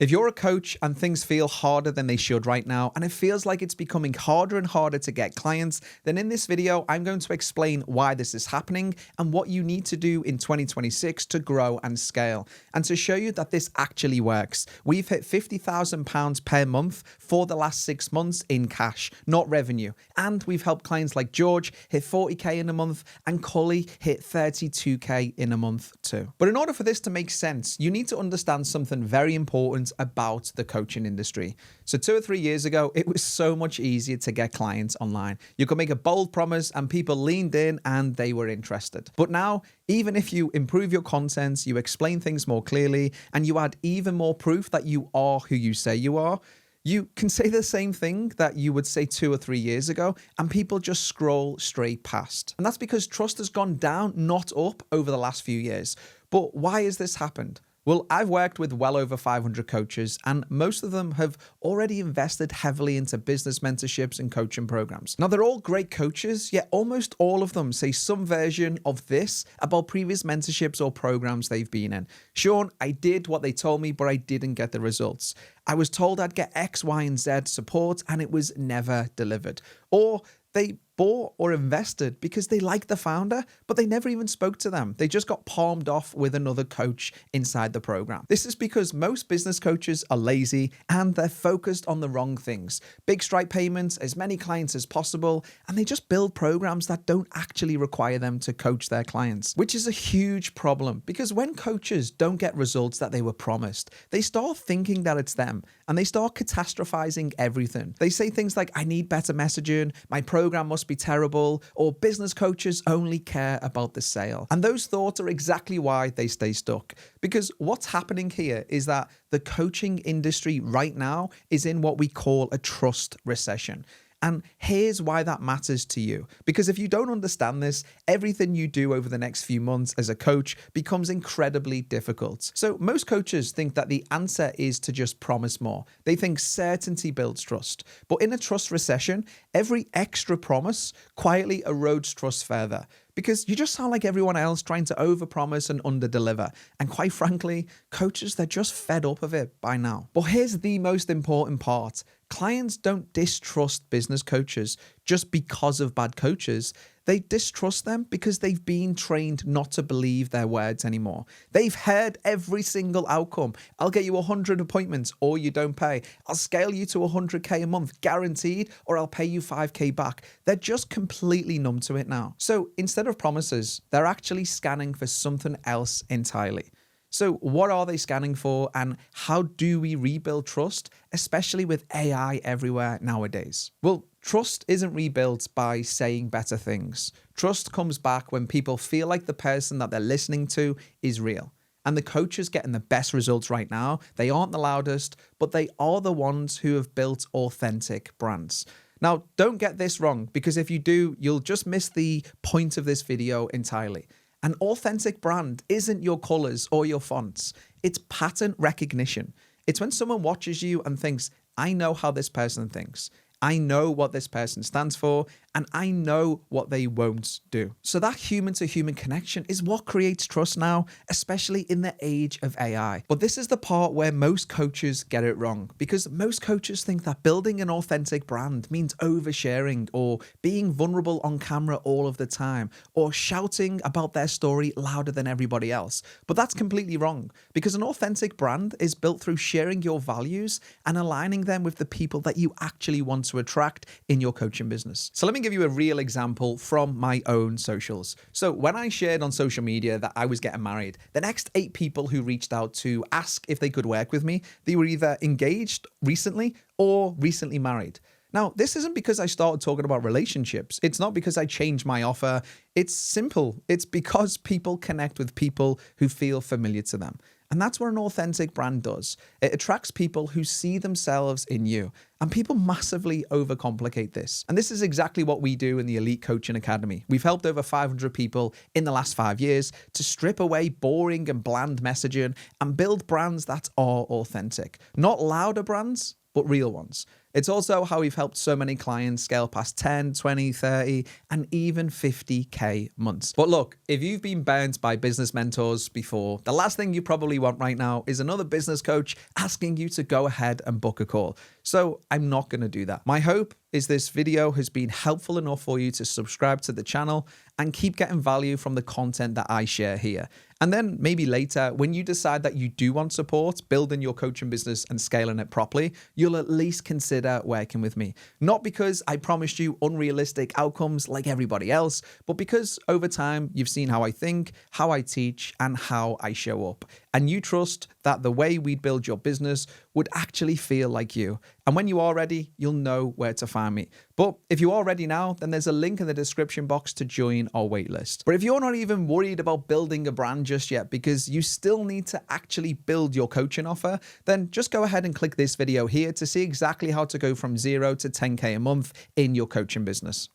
If you're a coach and things feel harder than they should right now, and it feels like it's becoming harder and harder to get clients, then in this video, I'm going to explain why this is happening and what you need to do in 2026 to grow and scale, and to show you that this actually works. We've hit £50,000 per month for the last 6 months in cash, not revenue. And we've helped clients like George hit 40K in a month and Cully hit 32K in a month too. But in order for this to make sense, you need to understand something very important about the coaching industry. So 2 or 3 years ago, it was so much easier to get clients online. You could make a bold promise and people leaned in and they were interested. But now, even if you improve your content, you explain things more clearly, and you add even more proof that you are who you say you are, you can say the same thing that you would say 2 or 3 years ago, and people just scroll straight past. And that's because trust has gone down, not up, over the last few years. But why has this happened? Well, I've worked with well over 500 coaches, and most of them have already invested heavily into business mentorships and coaching programs. Now, they're all great coaches, yet almost all of them say some version of this about previous mentorships or programs they've been in. Sean, I did what they told me, but I didn't get the results. I was told I'd get X, Y, and Z support, and it was never delivered. Or they bought or invested because they liked the founder, but they never even spoke to them. They just got palmed off with another coach inside the program. This is because most business coaches are lazy and they're focused on the wrong things. Big strike payments, as many clients as possible, and they just build programs that don't actually require them to coach their clients, which is a huge problem because when coaches don't get results that they were promised, they start thinking that it's them and they start catastrophizing everything. They say things like, I need better messaging, my program must be terrible, or business coaches only care about the sale. And those thoughts are exactly why they stay stuck. Because what's happening here is that the coaching industry right now is in what we call a trust recession. And here's why that matters to you. Because if you don't understand this, everything you do over the next few months as a coach becomes incredibly difficult. So most coaches think that the answer is to just promise more. They think certainty builds trust. But in a trust recession, every extra promise quietly erodes trust further. Because you just sound like everyone else trying to overpromise and underdeliver. And quite frankly, coaches, they're just fed up of it by now. But here's the most important part. Clients don't distrust business coaches just because of bad coaches. They distrust them because they've been trained not to believe their words anymore. They've heard every single outcome. I'll get you 100 appointments or you don't pay. I'll scale you to 100K a month guaranteed, or I'll pay you 5K back. They're just completely numb to it now. So instead of promises, they're actually scanning for something else entirely. So what are they scanning for, and how do we rebuild trust, especially with AI everywhere nowadays? Well, trust isn't rebuilt by saying better things. Trust comes back when people feel like the person that they're listening to is real. And the coaches getting the best results right now, they aren't the loudest, but they are the ones who have built authentic brands. Now, don't get this wrong, because if you do, you'll just miss the point of this video entirely. An authentic brand isn't your colors or your fonts. It's pattern recognition. It's when someone watches you and thinks, I know how this person thinks. I know what this person stands for, and I know what they won't do. So that human-to-human connection is what creates trust now, especially in the age of AI. But this is the part where most coaches get it wrong, because most coaches think that building an authentic brand means oversharing or being vulnerable on camera all of the time, or shouting about their story louder than everybody else. But that's completely wrong, because an authentic brand is built through sharing your values and aligning them with the people that you actually want to attract in your coaching business. So let me give you a real example from my own socials. So when I shared on social media that I was getting married, the next 8 people who reached out to ask if they could work with me, they were either engaged recently or recently married. Now, this isn't because I started talking about relationships. It's not because I changed my offer. It's simple. It's because people connect with people who feel familiar to them. And that's what an authentic brand does. It attracts people who see themselves in you. And people massively overcomplicate this. And this is exactly what we do in the Elite Coaching Academy. We've helped over 500 people in the last 5 years to strip away boring and bland messaging and build brands that are authentic. Not louder brands, but real ones. It's also how we've helped so many clients scale past 10, 20, 30, and even 50K months. But look, if you've been burnt by business mentors before, the last thing you probably want right now is another business coach asking you to go ahead and book a call. So I'm not going to do that. My hope is this video has been helpful enough for you to subscribe to the channel and keep getting value from the content that I share here. And then maybe later, when you decide that you do want support building your coaching business and scaling it properly, you'll at least consider working with me. Not because I promised you unrealistic outcomes like everybody else, but because over time you've seen how I think, how I teach, and how I show up. And you trust that the way we'd build your business would actually feel like you. And when you are ready, you'll know where to find me. But if you are ready now, then there's a link in the description box to join our waitlist. But if you're not even worried about building a brand just yet because you still need to actually build your coaching offer, then just go ahead and click this video here to see exactly how to go from 0 to 10K a month in your coaching business.